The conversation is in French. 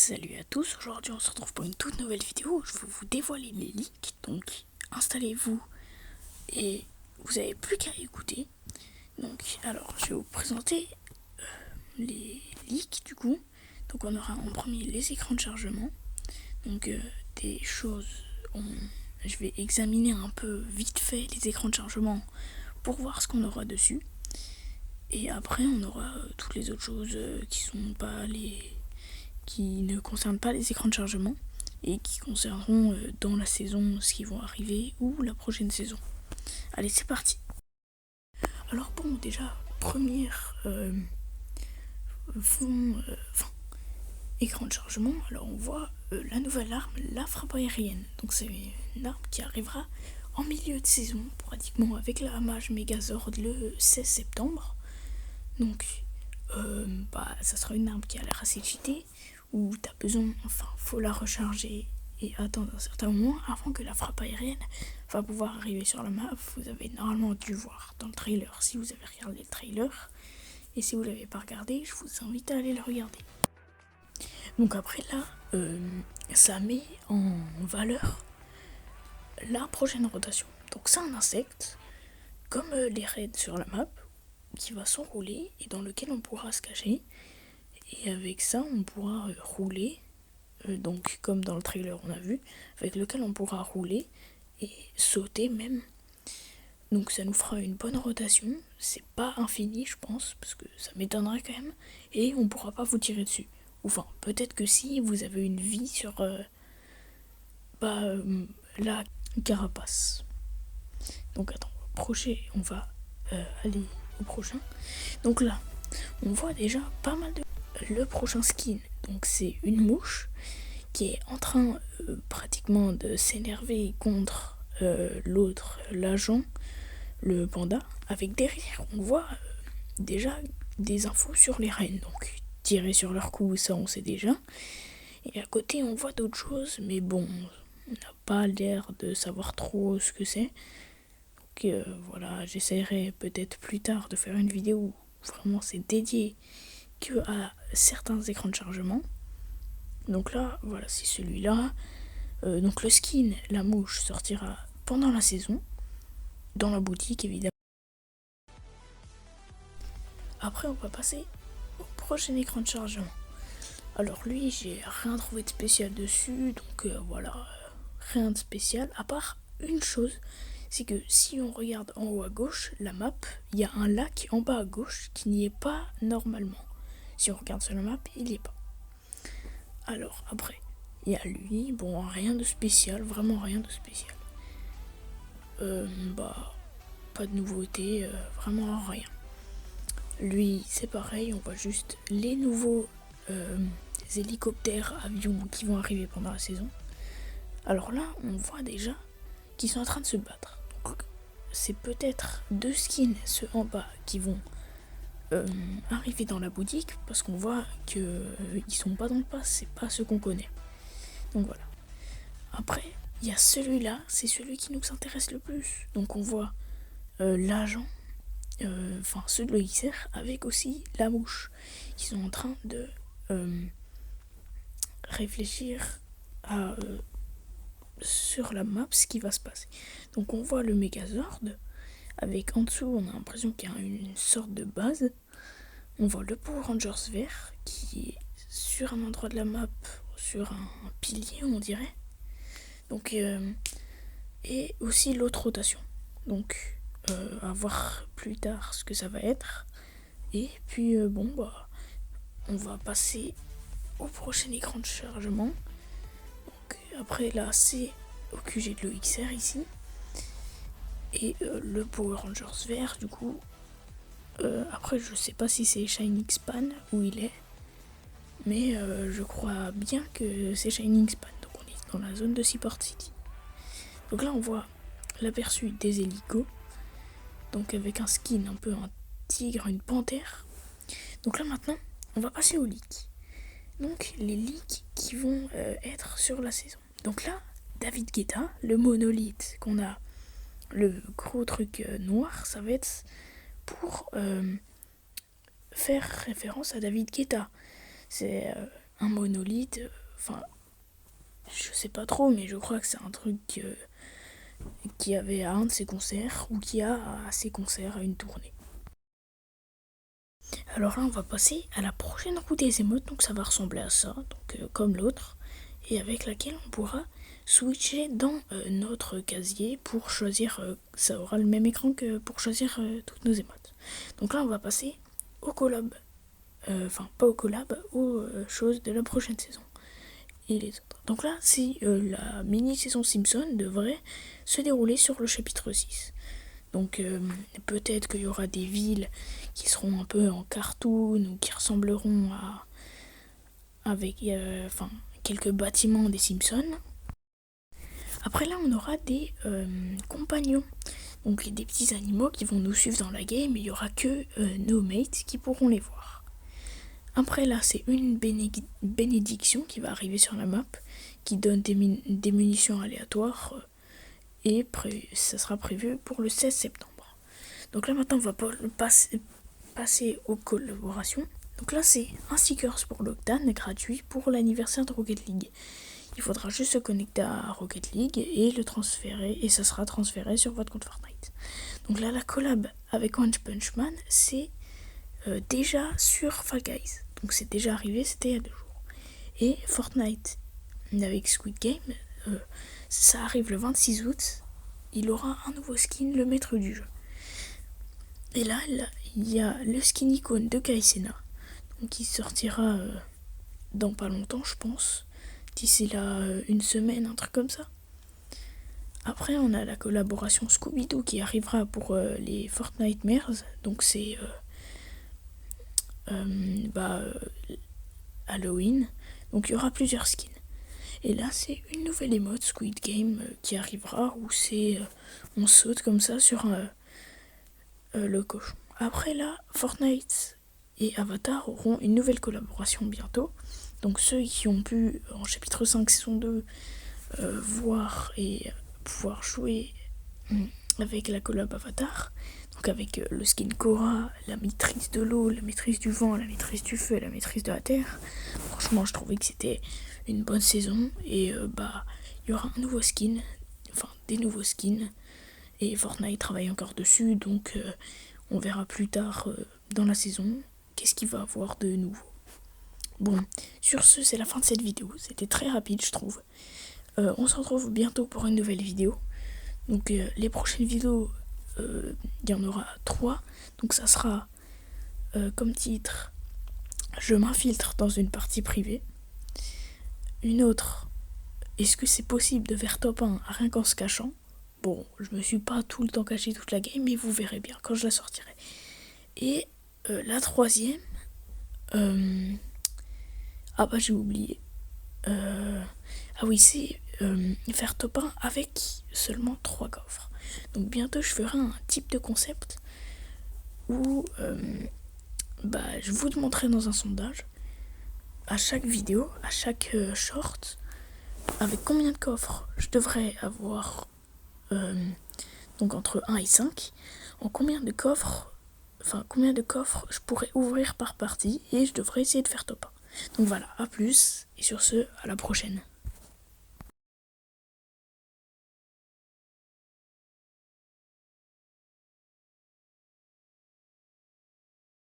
Salut à tous, aujourd'hui on se retrouve pour une toute nouvelle vidéo où je vais vous dévoiler les leaks, donc installez-vous et vous n'avez plus qu'à écouter. Donc alors je vais vous présenter les leaks du coup. Donc on aura en premier les écrans de chargement, donc des choses, je vais examiner un peu vite fait les écrans de chargement pour voir ce qu'on aura dessus. Et après on aura toutes les autres choses qui ne concernent pas les écrans de chargement et qui concerneront dans la saison ce qui vont arriver ou la prochaine saison. Allez, c'est parti. Alors bon, déjà, première écran de chargement, alors on voit la nouvelle arme, la frappe aérienne. Donc c'est une arme qui arrivera en milieu de saison, pratiquement avec la Mage Megazord le 16 septembre. Donc ça sera une arme qui a l'air assez cheatée, où t'as besoin, faut la recharger et attendre un certain moment avant que la frappe aérienne va pouvoir arriver sur la map. Vous avez normalement dû voir dans le trailer si vous avez regardé le trailer, et si vous l'avez pas regardé, je vous invite à aller le regarder. Donc après là, ça met en valeur la prochaine rotation. Donc c'est un insecte, comme les raids sur la map, qui va s'enrouler et dans lequel on pourra se cacher. Et avec ça, on pourra rouler, donc comme dans le trailer on a vu, avec lequel on pourra rouler et sauter même. Donc ça nous fera une bonne rotation. C'est pas infini, je pense, parce que ça m'étonnerait quand même. Et on pourra pas vous tirer dessus. Enfin, peut-être que si vous avez une vie sur la carapace. Donc attends, on va aller au prochain. Donc là, on voit déjà pas mal de... Le prochain skin, donc c'est une mouche qui est en train pratiquement de s'énerver contre l'agent, le panda, avec derrière, on voit déjà des infos sur les reines, donc tirer sur leur cou, ça on sait déjà. Et à côté, on voit d'autres choses, mais bon, on n'a pas l'air de savoir trop ce que c'est. Donc voilà, j'essaierai peut-être plus tard de faire une vidéo où vraiment c'est dédié que à certains écrans de chargement. Donc là, voilà, c'est celui-là. Donc le skin, la mouche, sortira pendant la saison, dans la boutique évidemment. Après, on va passer au prochain écran de chargement. Alors lui, j'ai rien trouvé de spécial dessus, donc voilà, rien de spécial, à part une chose, c'est que si on regarde en haut à gauche, la map, il y a un lac en bas à gauche qui n'y est pas normalement. Si on regarde sur la map, il n'y est pas. Alors après, il y a lui, bon, rien de spécial, vraiment rien de spécial. Pas de nouveauté, vraiment rien. Lui, c'est pareil, on voit juste les nouveaux hélicoptères, avions qui vont arriver pendant la saison. Alors là, on voit déjà qu'ils sont en train de se battre. Donc, c'est peut-être deux skins, ceux en bas, qui vont arriver dans la boutique, parce qu'on voit qu'ils sont pas dans le pass, c'est pas ceux qu'on connaît. Donc voilà. Après, il y a celui-là, c'est celui qui nous intéresse le plus. Donc on voit l'agent, ceux de l'OXR, avec aussi la mouche, qui sont en train de réfléchir à sur la map ce qui va se passer. Donc on voit le Megazord, avec en dessous on a l'impression qu'il y a une sorte de base. On voit le Power Rangers vert qui est sur un endroit de la map, sur un pilier on dirait. Donc et aussi l'autre rotation. Donc à voir plus tard ce que ça va être. Et puis on va passer au prochain écran de chargement. Donc après là c'est au QG de l'OXR ici. Et le Power Rangers vert du coup. Après je sais pas si c'est Shining Span où il est. Mais je crois bien que c'est Shining Span. Donc on est dans la zone de Seaport City. Donc là on voit l'aperçu des hélicos. Donc avec un skin un peu un tigre, une panthère. Donc là maintenant on va passer aux leaks. Donc les leaks qui vont être sur la saison. Donc là, David Guetta, le monolithe qu'on a, le gros truc noir, ça va être pour faire référence à David Guetta. C'est un monolithe. Enfin, je sais pas trop, mais je crois que c'est un truc qui avait à un de ses concerts ou qui a à ses concerts à une tournée. Alors là, on va passer à la prochaine roue des émotes, donc ça va ressembler à ça, donc comme l'autre, et avec laquelle on pourra switcher dans notre casier pour choisir, ça aura le même écran que pour choisir toutes nos émotes. Donc là, on va passer au collab, enfin pas au collab, aux choses de la prochaine saison et les autres. Donc là, si la mini-saison Simpson devrait se dérouler sur le chapitre 6. Donc peut-être qu'il y aura des villes qui seront un peu en cartoon ou qui ressembleront à avec quelques bâtiments des Simpsons. Après là, on aura des compagnons, donc des petits animaux qui vont nous suivre dans la game. Il y aura que nos mates qui pourront les voir. Après là, c'est une bénédiction qui va arriver sur la map, qui donne des munitions aléatoires, et ça sera prévu pour le 16 septembre. Donc là maintenant, on va passer aux collaborations. Donc là, c'est un stickers pour l'Octane gratuit pour l'anniversaire de Rocket League. Il faudra juste se connecter à Rocket League et le transférer, et ça sera transféré sur votre compte Fortnite. Donc là, la collab avec One Punch Man, c'est déjà sur Fall Guys. Donc c'est déjà arrivé, c'était il y a 2 jours. Et Fortnite avec Squid Game, ça arrive le 26 août. Il aura un nouveau skin, le maître du jeu. Et là, il y a le skin icône de Kaisena, qui sortira dans pas longtemps, je pense. D'ici là, une semaine, un truc comme ça. Après, on a la collaboration Scooby-Doo qui arrivera pour les Fortnite Mares. Donc c'est Halloween. Donc il y aura plusieurs skins. Et là, c'est une nouvelle emote Squid Game qui arrivera où c'est on saute comme ça sur le cochon. Après là, Fortnite et Avatar auront une nouvelle collaboration bientôt. Donc ceux qui ont pu, en chapitre 5, saison 2, voir et pouvoir jouer avec la collab Avatar, donc avec le skin Korra, la maîtrise de l'eau, la maîtrise du vent, la maîtrise du feu et la maîtrise de la terre. Franchement, je trouvais que c'était une bonne saison, et il y aura un nouveau skin, enfin des nouveaux skins, et Fortnite travaille encore dessus, donc on verra plus tard dans la saison qu'est-ce qu'il va avoir de nouveau. Bon, sur ce, c'est la fin de cette vidéo. C'était très rapide, je trouve. On se retrouve bientôt pour une nouvelle vidéo. Donc les prochaines vidéos, il y en aura 3. Donc ça sera comme titre, je m'infiltre dans une partie privée. Une autre, est-ce que c'est possible de faire top 1 rien qu'en se cachant? Bon, je me suis pas tout le temps caché toute la game, mais vous verrez bien quand je la sortirai. Et la troisième, ah bah j'ai oublié. Ah oui, c'est faire top 1 avec seulement 3 coffres. Donc bientôt je ferai un type de concept où je vous montrerai dans un sondage à chaque vidéo, à chaque short, avec combien de coffres je devrais avoir, donc entre 1 et 5, en combien de coffres je pourrais ouvrir par partie, et je devrais essayer de faire top 1. Donc voilà, à plus, et sur ce, à la prochaine.